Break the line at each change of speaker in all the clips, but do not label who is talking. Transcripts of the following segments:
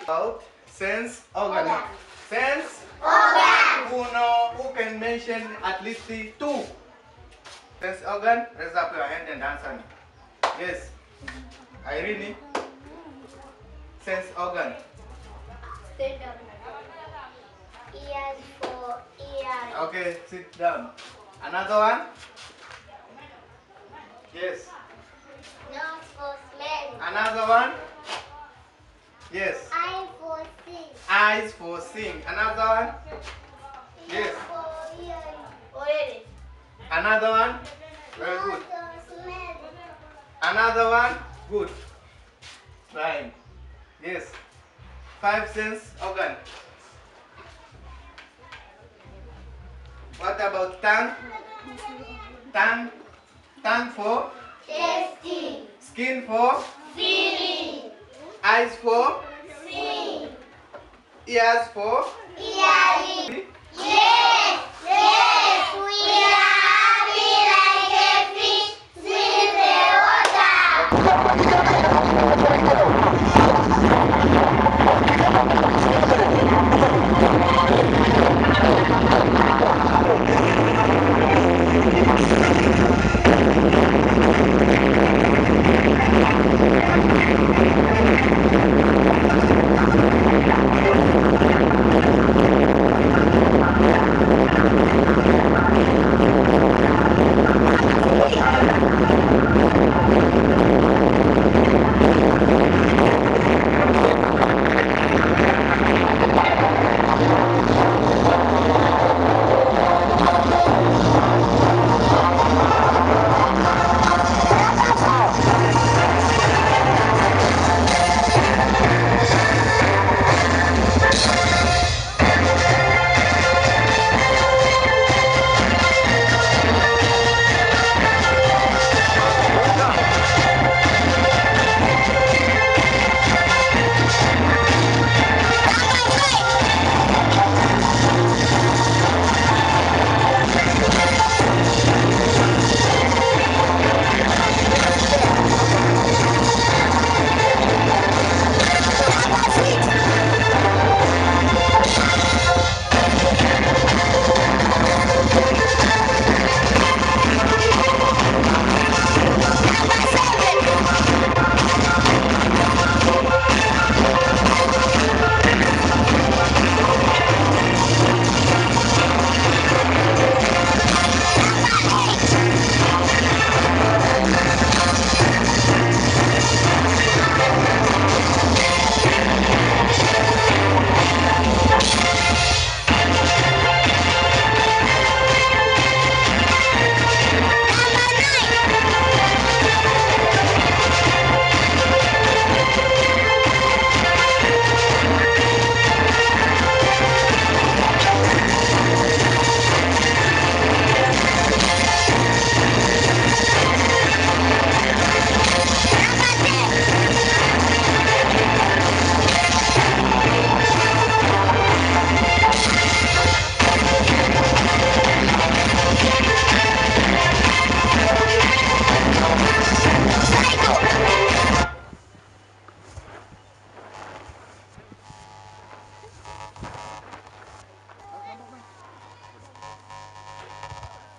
Out sense organ. Sense organ. Who can mention at least 2? Sense organ. Raise up your hand and answer me. Yes. Irene. Sense organ.
Ears for ears.
Okay, sit down. Another one. Yes.
Nose for smell.
Another one. Yes.
Eye for see.
Eyes for seeing. Another one. Yes.
Ear for hearing.
Another one. Very good.
Nose for smell.
Another one. Good. Trying. Yes. 5 sense organ. What about tongue? Tongue for
Tasting.
skin for
Feeling.
eyes for
Seeing.
ears for
Hearing. Yes. Yes. We are happy like a fish in the water.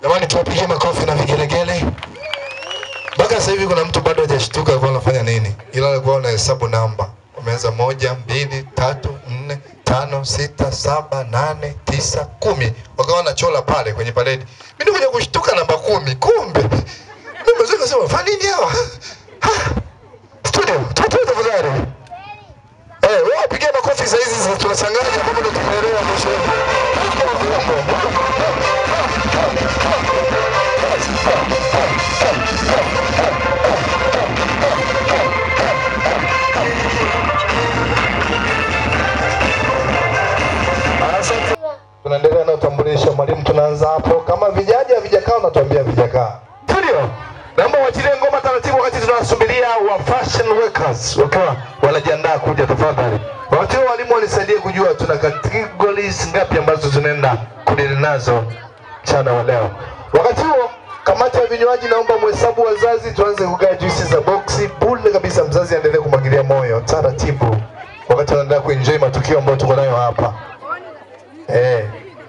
Jamani, tuwapigie makofi na vigelegele. Mpaka sasa hivi kuna mtu bado hajashtuka alikuwa anafanya nini. Ila alikuwa anahesabu namba. Umeanza 1, 2, 3, 4, 5, 6, 7, 8, 9, 10. Wakawa wanachola pale kwenye paredi. Mimi nikuja kushtuka namba 10. Kumbe. Mimi mzee kasema, "Fanya nini hawa?" Studio, tutoe tafadhali. Wao pigia makofi sasa hizi sasa tunachanganya kama ndo tunaelewa mwisho. Tunaendelea na utambulisho mwalimu, tunaanza hapo. Kama vijakaa unatuambia vijakaa. Studio, naomba waachilie ngoma taratibu wakati tunasubiria wa fashion workers wakiwa wanajiandaa kuja tafadhali. Wakati walimu wanisaidie kujua tuna categories ngapi ambazo tunaenda kudili nazo mchana wa leo. Wakati huo kamati ya vinywaji naomba mhesabu wazazi, tuanze kugawa juisi za boksi bure kabisa. Mzazi aendelee kumwagilia moyo taratibu wakati anaendelea kuenjoy matukio ambayo tuko nayo hapa.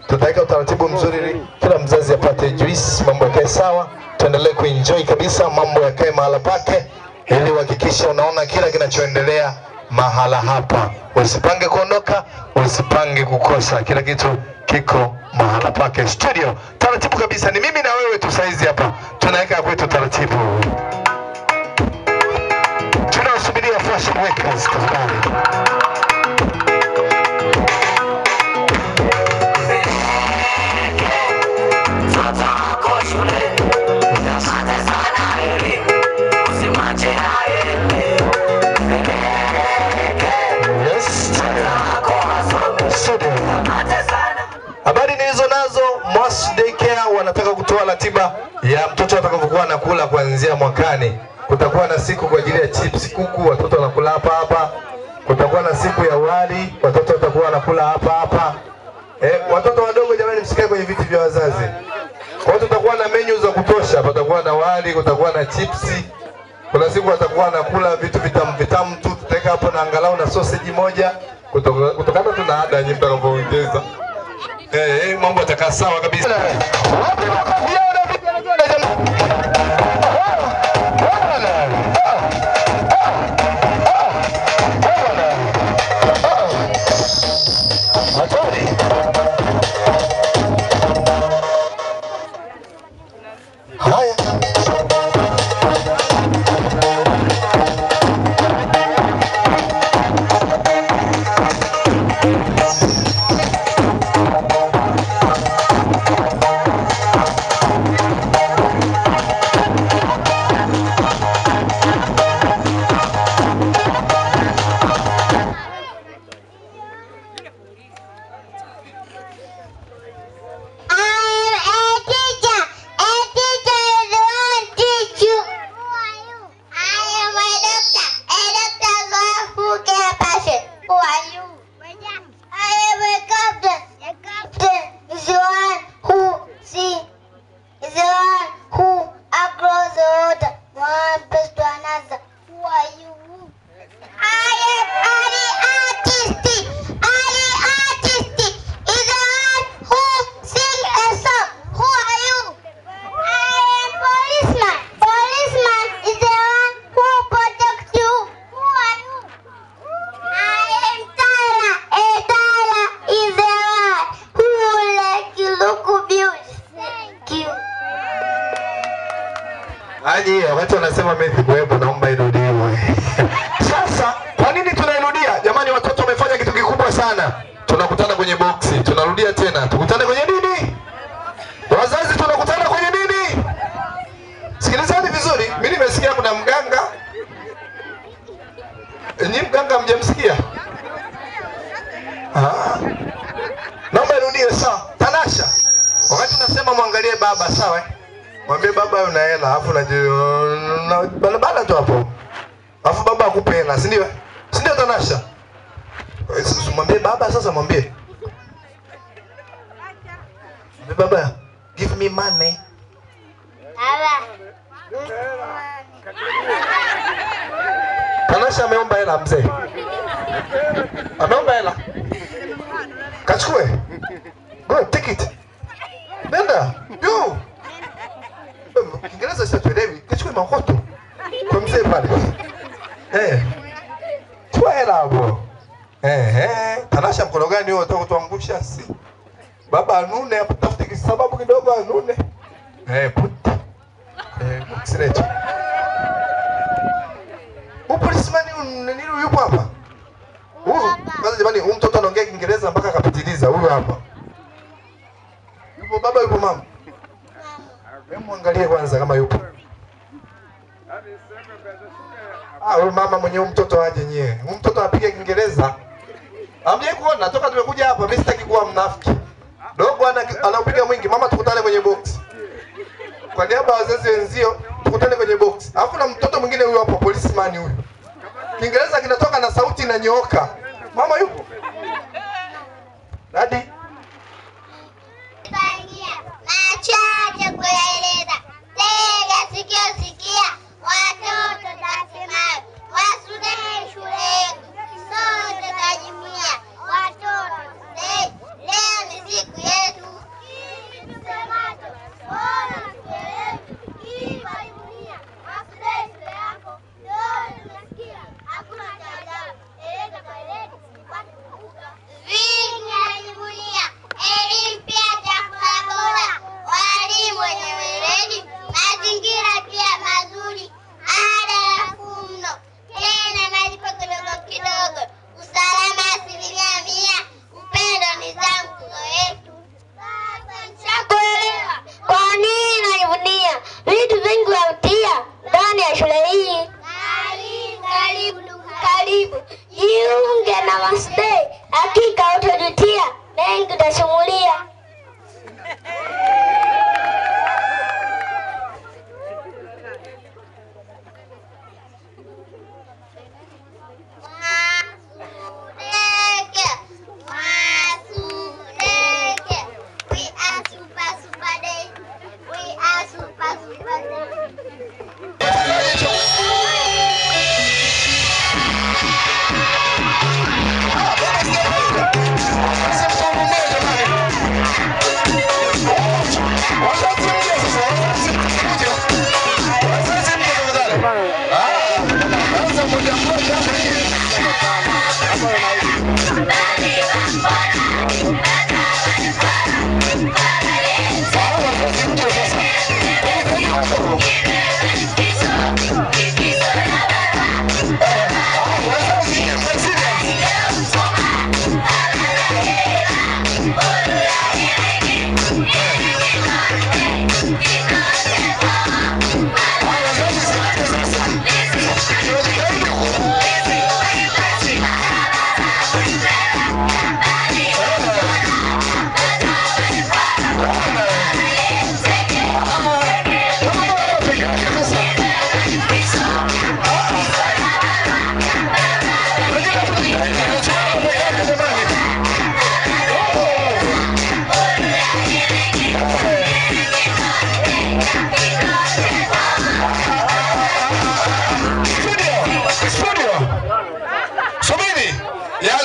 Tutaweka utaratibu mzuri, kila mzazi apate juisi, mambo yakae sawa, tuendelee kuenjoy kabisa, mambo yakae mahala pake, ili uhakikishe unaona kila kinachoendelea mahala hapa. Usipange kuondoka, usipange kukosa, kila kitu kiko mahala pake. Studio taratibu kabisa, ni mimi na wewe tu saizi hapa, tunaweka kwetu taratibu. Tunasubiria fashion workers tafadhali. Habari nilizo nazo, Moss Daycare wanataka kutoa ratiba ya mtoto atakapokuwa anakula kuanzia mwakani. Kutakuwa na siku kwa ajili ya chips kuku, watoto wanakula hapa hapa. Kutakuwa na siku ya wali, watoto watakuwa wanakula hapa hapa. Watoto wadogo jamani, msikae kwenye viti vya wazazi. Kwa hiyo tutakuwa na menu za kutosha, patakuwa na wali, kutakuwa na chipsi. Kuna siku watakuwa wanakula vitu vitamu vitamu tu, tutaweka hapo na angalau na sausage moja. Kutokana tuna ada nyingi tutakapoongeza. Mambo yatakaa sawa kabisa. Haya. Watu wanasema mimi kuwepo, naomba irudiwe. Sasa kwa nini tunairudia? Jamani, watoto wamefanya kitu kikubwa sana. Tunakutana kwenye boksi, tunarudia tena. Tukutane kwenye nini? Wazazi tunakutana kwenye nini? Sikilizani vizuri. Mimi nimesikia kuna mganga. Ni mganga mjamsikia? Naomba irudie sawa. Tanasha. Wakati nasema muangalie baba, sawa? Mwambie baba una hela, alafu na bana tu hapo. Alafu baba akupe hela, si ndio? Si ndio Tanasha? Mwambie baba sasa, mwambie. Baba, give me money.
Baba.
Tanasha ameomba hela mzee. Ameomba hela. Kachukue. Go take it. Nenda. Yo. Kiingereza sasa tuelewi. Kachukue makoto. Kwa mzee pale. Chukua hela hapo. Tanasha mkono gani wewe unataka kutuangusha si? Baba anune hapo, tafute sababu kidogo anune. Puti. Kusirecho. Policeman nini yupo hapa? Kwanza jamani, mtoto anaongea Kiingereza mpaka akapitiliza. Huyu hapa. Yupo baba, yupo mama. Hebu angalie kwanza kama yupo. Huyu mama mwenye mtoto aje nyewe. Mtoto anapiga Kiingereza. Hamjai kuona toka tumekuja hapa, mimi sitaki kuwa mnafiki. Dogo anapiga mwingi, mama tukutane kwenye box. Kwa niaba ya wazazi wenzio, tukutane kwenye box. Alafu na mtoto mwingine huyu hapo, policeman huyu. Kiingereza kinatoka na sauti inanyooka. Mama yupo? Daddy?
Machache kwa Vitu vingi hutia ndani ya shule hii. Karibu. Jiunge na Masday. Hakika utajutia. Mengi utasimulia.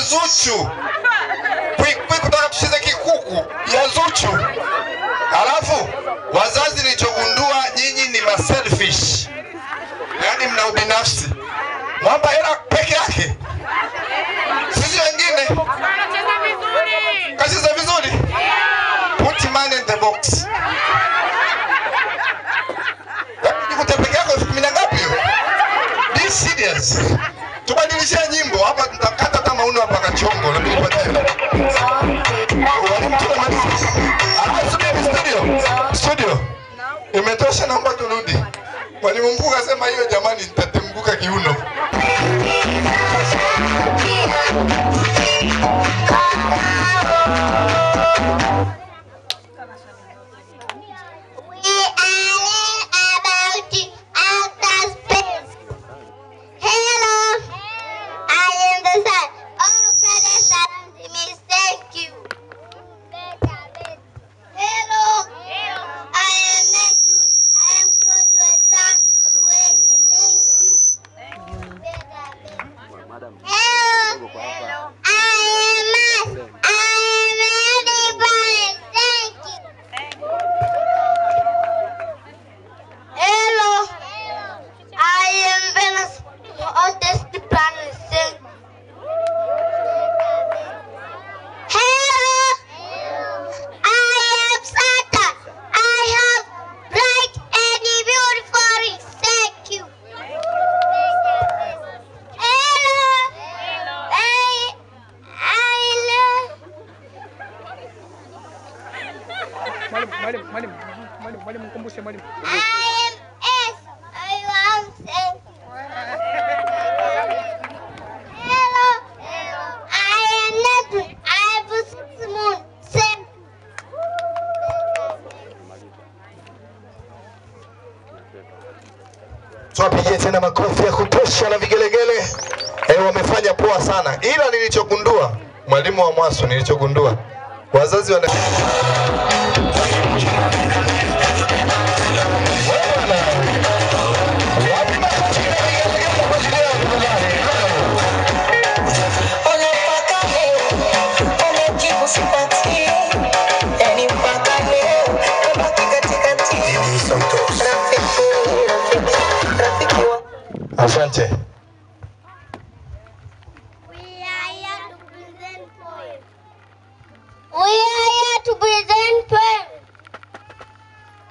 Zuchu. Kutaka tucheze kikuku ya Zuchu. Alafu wazazi nilichogundua nyinyi ni selfish. Yaani mna ubinafsi. Mwamba hela peke yake. Sisi wengine wanacheza vizuri. Kacheza vizuri? Put money in the box. Nikuta peke yako 10 ngapi? Be serious. Tubadilishe nyimbo hapa, tutakata kama uno hapa kachongo na tupatie. Studio. Imetosha, naomba turudi. Mwalimu mkuu kasema hiyo jamani nitatemguka kiuno.
Mwalimu mkumbushe mwalimu.
Tuwapigie tena makofi ya kutosha na vigelegele. Wamefanya poa sana. Ila nilichogundua, mwalimu wa Mwasu, nilichogundua wazazi wana Asante.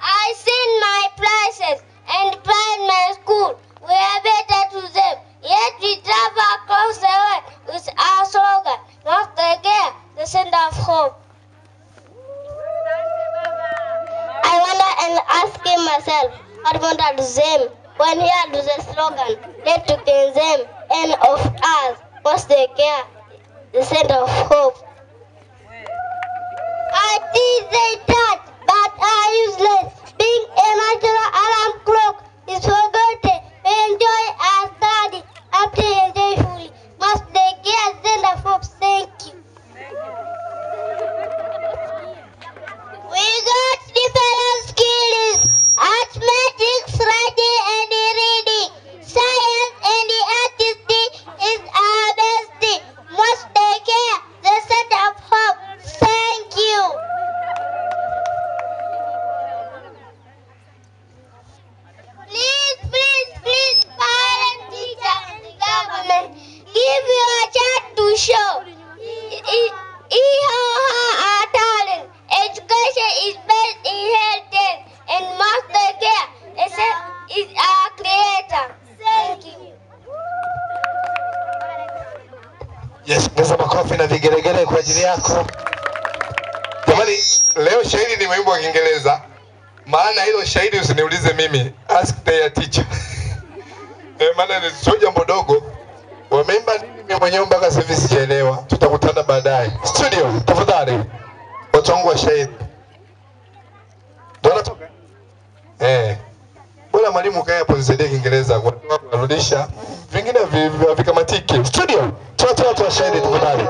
I sing my places and pride my school. We are better to them. Yet we travel across the world with our slogan, not the care, the center of hope. I wonder and asking myself, Harmonda Duzem. When he had the slogan, let to them, end of us, was the care, the center of hope. I think they touch, but are useless. Being a natural alarm clock is forgotten. We enjoy our study, after joyfully. Must the care, center of hope. Thank you. We got different skills, arithmetic, writing and reading. Science and the artistic is our bestie. Must take care, the center of hope. Thank you. Please, parent, teacher and the government, give your child to show. He or her are talent. Education is based in heritage and master care is our creator. Thank you.
Yes, pesa makofi na vigelegele kwa ajili yako. Jamani, leo shahidi ni wimbo wa Kiingereza. Maana hilo shahidi usiniulize mimi. Ask their teacher. Maana ni sio jambo dogo. Wameimba nini mimi mwenyewe mpaka sasa sijaelewa. Tutakutana baadaye. Studio, tafadhali. Watu wangu wa shahidi. Bwana toka. Bwana mwalimu kaya hapo nisaidie Kiingereza kwa kurudisha. Vingine vikamatiki. Studio, toa shahidi tafadhali.